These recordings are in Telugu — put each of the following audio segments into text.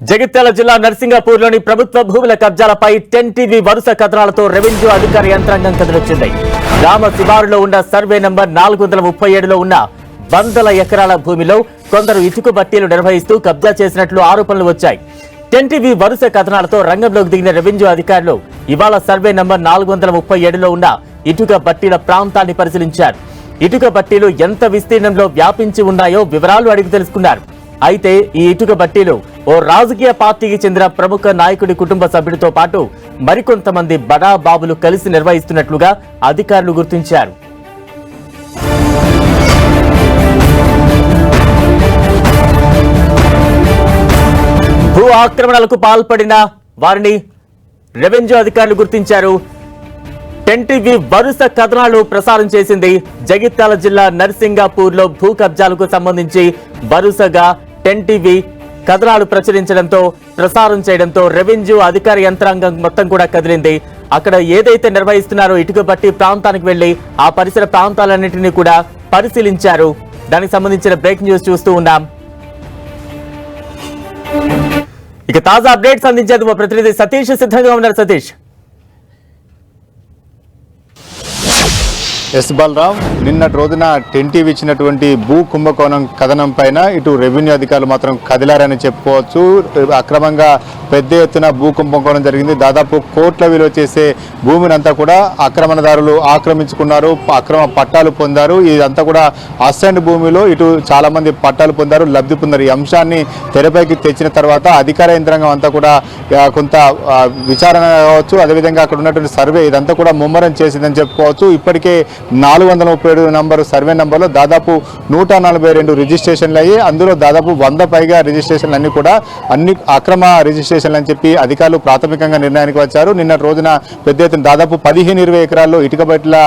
జగిత్యాల జిల్లా నర్సింగాపూర్లోని ప్రభుత్వ భూముల కబ్జాలపై 10 టీవీ వరుస కథనాలతో రెవెన్యూ అధికార యంత్రాంగం కదిలొచ్చింది. గ్రామ శివారులో ఉన్న సర్వే నంబర్ 437లో ఉన్న వందల ఎకరాల భూమిలో కొందరు ఇటుక బట్టీలు నిర్వహిస్తూ కబ్జా చేసినట్లు ఆరోపణలు వచ్చాయి. 10 టీవీ వరుస కథనాలతో రంగంలోకి దిగిన రెవెన్యూ అధికారులు ఇవాళ సర్వే నంబర్ 437లో ఉన్న ఇటుక బట్టీల ప్రాంతాన్ని పరిశీలించారు. ఇటుక బట్టీలు ఎంత విస్తీర్ణంలో వ్యాపించి ఉన్నాయో వివరాలు అడిగి తెలుసుకున్నారు. అయితే ఈ ఇటుక బట్టీలు ఓ రాజకీయ పార్టీకి చెందిన ప్రముఖ నాయకుడి కుటుంబ సభ్యుడితో పాటు మరికొంతమంది బడా బాబులు కలిసి నిర్వహిస్తున్నట్లుగా అధికారులు గుర్తించారు. భూ ఆక్రమణలకు పాల్పడిన వారిని రెవెన్యూ అధికారులు గుర్తించారు. 10 టీవీ వరుస కథనాలు ప్రసారం చేసింది. జగిత్యాల జిల్లా నర్సింగాపూర్లో భూ కబ్జాలకు సంబంధించి వరుసగా 10 టీవీ కథనాలు ప్రసారం చేయడంతో రెవెన్యూ అధికార యంత్రాంగం మొత్తం కూడా కదిలింది. అక్కడ ఏదైతే నిర్వహిస్తున్నారో ఇటుక బట్టి ప్రాంతానికి వెళ్లి ఆ పరిసర ప్రాంతాలన్నింటినీ కూడా పరిశీలించారు. దానికి సంబంధించిన బ్రేక్ న్యూస్ చూస్తూ ఉన్నాం. ఇక తాజా అప్డేట్స్ అందించేందుకు మా ప్రతినిధి సతీష్ సిద్ధంగా ఉన్నారు. సతీష్. ఎస్ బలరాం, నిన్నటి రోజున 10 టీవీ ఇచ్చినటువంటి భూ కుంభకోణం కథనం పైన ఇటు రెవెన్యూ అధికారులు మాత్రం కదిలారని చెప్పుకోవచ్చు. అక్రమంగా పెద్ద ఎత్తున భూ కుంభకోణం జరిగింది. దాదాపు కోట్ల విలువ చేసే భూమిని అంతా కూడా ఆక్రమణదారులు ఆక్రమించుకున్నారు, అక్రమ పట్టాలు పొందారు. ఇదంతా కూడా అసైన్డ్ భూమిలో ఇటు చాలా మంది పట్టాలు పొందారు, లబ్ధి పొందారు. ఈ అంశాన్ని తెరపైకి తెచ్చిన తర్వాత అధికార యంత్రాంగం అంతా కూడా కొంత విచారణ కావచ్చు, అదేవిధంగా అక్కడ ఉన్నటువంటి సర్వే ఇదంతా కూడా ముమ్మరం చేసిందని చెప్పుకోవచ్చు. ఇప్పటికే 437 నంబరు సర్వే నంబర్లో దాదాపు 142 రిజిస్ట్రేషన్లు అయ్యి అందులో దాదాపు 100 పైగా రిజిస్ట్రేషన్లు అన్ని కూడా అక్రమ రిజిస్ట్రేషన్లు అని చెప్పి అధికారులు ప్రాథమికంగా నిర్ణయానికి వచ్చారు. నిన్న రోజున పెద్ద ఎత్తున దాదాపు 15-20 ఎకరాల్లో ఇటుక బట్టీల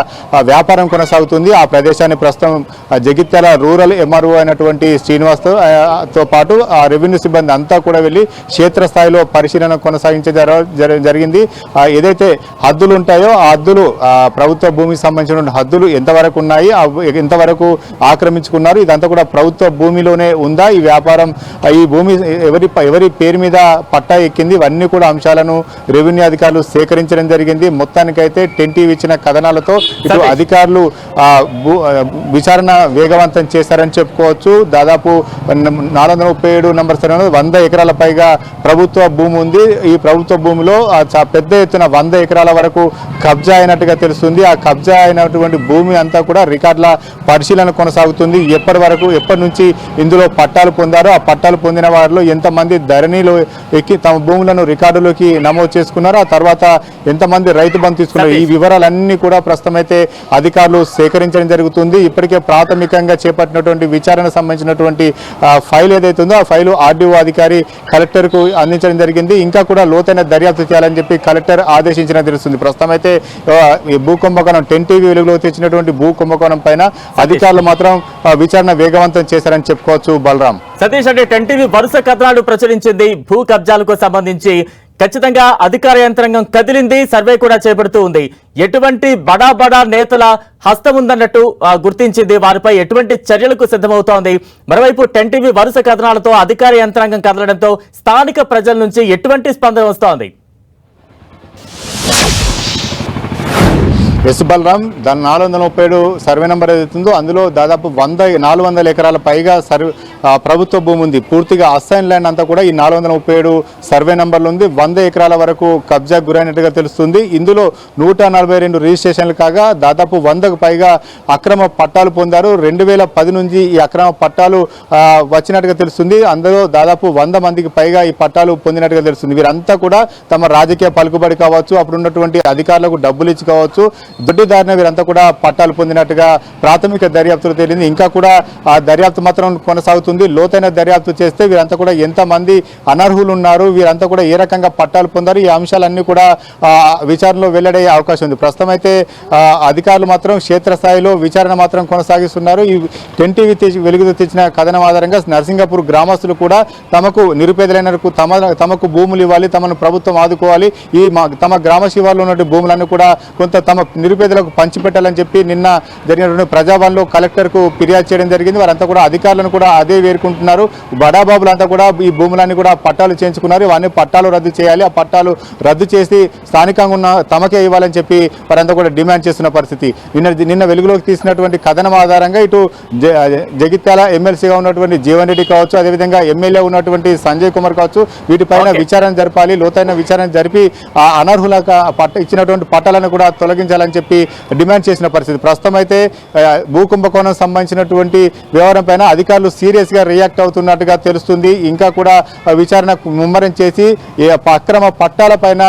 వ్యాపారం కొనసాగుతుంది. ఆ ప్రదేశాన్ని ప్రస్తుతం జగిత్యాల రూరల్ ఎంఆర్ఓ అయినటువంటి శ్రీనివాస్తో పాటు ఆ రెవెన్యూ సిబ్బంది అంతా కూడా వెళ్ళి క్షేత్రస్థాయిలో పరిశీలన కొనసాగించడం జరిగింది. ఏదైతే హద్దులు ఉంటాయో ఆ హద్దులు ప్రభుత్వ భూమికి సంబంధించిన హద్దులు ఎంతవరకు ఉన్నాయి, ఎంతవరకు ఆక్రమించుకున్నారు, ఇదంతా కూడా ప్రభుత్వ భూమిలోనే ఉందా, ఈ వ్యాపారం ఈ భూమి ఎవరి పేరు మీద పట్టా ఎక్కింది, ఇవన్నీ కూడా అంశాలను రెవెన్యూ అధికారులు సేకరించడం జరిగింది. మొత్తానికైతే 10 టీవీ ఇచ్చిన కథనాలతో ఇటు అధికారులు విచారణ వేగవంతం చేశారని చెప్పుకోవచ్చు. దాదాపు 437 నంబర్ సర్వేలో 100 ఎకరాల పైగా ప్రభుత్వ భూమి ఉంది. ఈ ప్రభుత్వ భూమిలో పెద్ద ఎత్తున 100 ఎకరాల వరకు కబ్జా అయినట్టుగా తెలుస్తుంది. ఆ కబ్జా అయినటువంటి భూమి అంతా కూడా రికార్డుల పరిశీలన కొనసాగుతుంది. ఎప్పటి నుంచి ఇందులో పట్టాలు పొందారో, ఆ పట్టాలు పొందిన వారిలో ఎంతమంది ధరణిలో ఎక్కి తమ భూములను రికార్డులోకి నమోదు చేసుకున్నారో, ఆ తర్వాత ఎంతమంది రైతు బంధు తీసుకున్నారు, ఈ వివరాలన్నీ కూడా ప్రస్తుతం అయితే అధికారులు సేకరించడం జరుగుతుంది. ఇప్పటికే ప్రాథమికంగా చేపట్టినటువంటి విచారణ సంబంధించినటువంటి ఫైల్ ఏదైతే ఉందో ఆ ఫైలు ఆర్డీఓ అధికారి కలెక్టర్కు అందించడం జరిగింది. ఇంకా కూడా లోతైన దర్యాప్తు చేయాలని చెప్పి కలెక్టర్ ఆదేశించిన తెలుస్తుంది. ప్రస్తుతం అయితే ఈ భూ కుంభకోణం 10 టీవీ వెలుగులో తెచ్చినటువంటి భూ కుంభకోణం పైన అధికారులు మాత్రం విచారణ వేగవంతం చేశారని చెప్పుకోవచ్చు. బలరాం. సతీష్, అంటే 10 టీవీ వరుస కథనాలు ప్రచురించింది భూ కబ్జాలకు సంబంధించి. ఖచ్చితంగా అధికార యంత్రాంగం కదిలింది, సర్వే కూడా చేపడుతూ ఉంది. ఎటువంటి బడా నేతల హస్తం ఉందన్నట్టు గుర్తించింది, వారిపై ఎటువంటి చర్యలకు సిద్ధమవుతోంది. మరోవైపు 10 టీవీ వరుస కథనాలతో అధికార యంత్రాంగం కదలడంతో స్థానిక ప్రజల నుంచి ఎటువంటి స్పందన వస్తోంది? ఎస్ బలరాం, దాని 437 సర్వే నెంబర్ ఏదైతుందో అందులో దాదాపు 400 ఎకరాల పైగా ప్రభుత్వ భూమి ఉంది. పూర్తిగా అసైన్ ల్యాండ్ అంతా కూడా ఈ 437 సర్వే నెంబర్లు ఉంది. 100 ఎకరాల వరకు కబ్జా గురైనట్టుగా తెలుస్తుంది. ఇందులో 142 రిజిస్ట్రేషన్లు కాగా దాదాపు 100కు పైగా అక్రమ పట్టాలు పొందారు. 2010 నుంచి ఈ అక్రమ పట్టాలు వచ్చినట్టుగా తెలుస్తుంది. అందులో దాదాపు 100 మందికి పైగా ఈ పట్టాలు పొందినట్టుగా తెలుస్తుంది. వీరంతా కూడా తమ రాజకీయ పలుకుబడి కావచ్చు, అప్పుడు ఉన్నటువంటి అధికారులకు డబ్బులు ఇచ్చి కావచ్చు, దొడ్డిదారిన వీరంతా కూడా పట్టాలు పొందినట్టుగా ప్రాథమిక దర్యాప్తులు తేలింది. ఇంకా కూడా ఆ దర్యాప్తు మాత్రం కొనసాగుతుంది. లోతైన దర్యాప్తు చేస్తే వీరంతా కూడా ఎంతమంది అనర్హులు ఉన్నారు, వీరంతా కూడా ఏ రకంగా పట్టాలు పొందారు, ఈ అంశాలన్నీ కూడా విచారణలో వెల్లడయ్యే అవకాశం ఉంది. ప్రస్తుతం అయితే అధికారులు మాత్రం క్షేత్రస్థాయిలో విచారణ మాత్రం కొనసాగిస్తున్నారు. ఈ 10 టీవీ వెలుగులో తెచ్చిన కథనం ఆధారంగా నర్సింగాపూర్ గ్రామస్తులు కూడా తమకు నిరుపేదలైనకు తమకు భూములు ఇవ్వాలి, తమను ప్రభుత్వం ఆదుకోవాలి, ఈ తమ గ్రామ శివార్లో ఉన్న భూములన్నీ కూడా కొంత తమ నిరుపేదలకు పంచిపెట్టాలని చెప్పి నిన్న జరిగినటువంటి ప్రజాభవన్లో కలెక్టర్కు ఫిర్యాదు చేయడం జరిగింది. వారంతా కూడా అధికారులను కూడా చేయి వేరుకుంటున్నారు. బడాబాబులంతా కూడా ఈ భూములన్నీ కూడా పట్టాలు చేయించుకున్నారు. ఇవన్నీ పట్టాలు రద్దు చేయాలి, ఆ పట్టాలు రద్దు చేసి స్థానికంగా ఉన్న తమకే ఇవ్వాలని చెప్పి వారంతా కూడా డిమాండ్ చేస్తున్న పరిస్థితి. నిన్న వెలుగులోకి తీసినటువంటి కథనం ఆధారంగా ఇటు జగిత్యాల ఎమ్మెల్సీగా ఉన్నటువంటి జీవన్ రెడ్డి కావచ్చు, అదేవిధంగా ఎమ్మెల్యే ఉన్నటువంటి సంజయ్ కుమార్ కావచ్చు, వీటిపైన విచారణ జరపాలి, లోతైన విచారణ జరిపి ఆ అనర్హులకు ఇచ్చినటువంటి పట్టాలను కూడా తొలగించాలని చెప్పి డిమాండ్ చేసిన పరిస్థితి. ప్రస్తుతం అయితే భూ కుంభకోణం సంబంధించినటువంటి వ్యవహారం పైన అధికారులు సీరియస్ గా రియాక్ట్ అవుతున్నట్టుగా తెలుస్తుంది. ఇంకా కూడా విచారణ ముమ్మరం చేసి అక్రమ పట్టాల పైన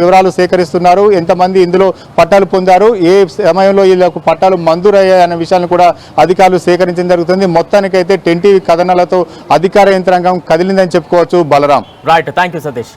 వివరాలు సేకరిస్తున్నారు. ఎంతమంది ఇందులో పట్టాలు పొందారు, ఏ సమయంలో వీళ్ళకు పట్టాలు మంజూరయ్యాయి అనే విషయాన్ని కూడా అధికారులు సేకరించడం జరుగుతుంది. మొత్తానికైతే 10 టీవీ కథనాలతో అధికార యంత్రాంగం కదిలిందని చెప్పుకోవచ్చు. Balaram. Right, thank you Satish.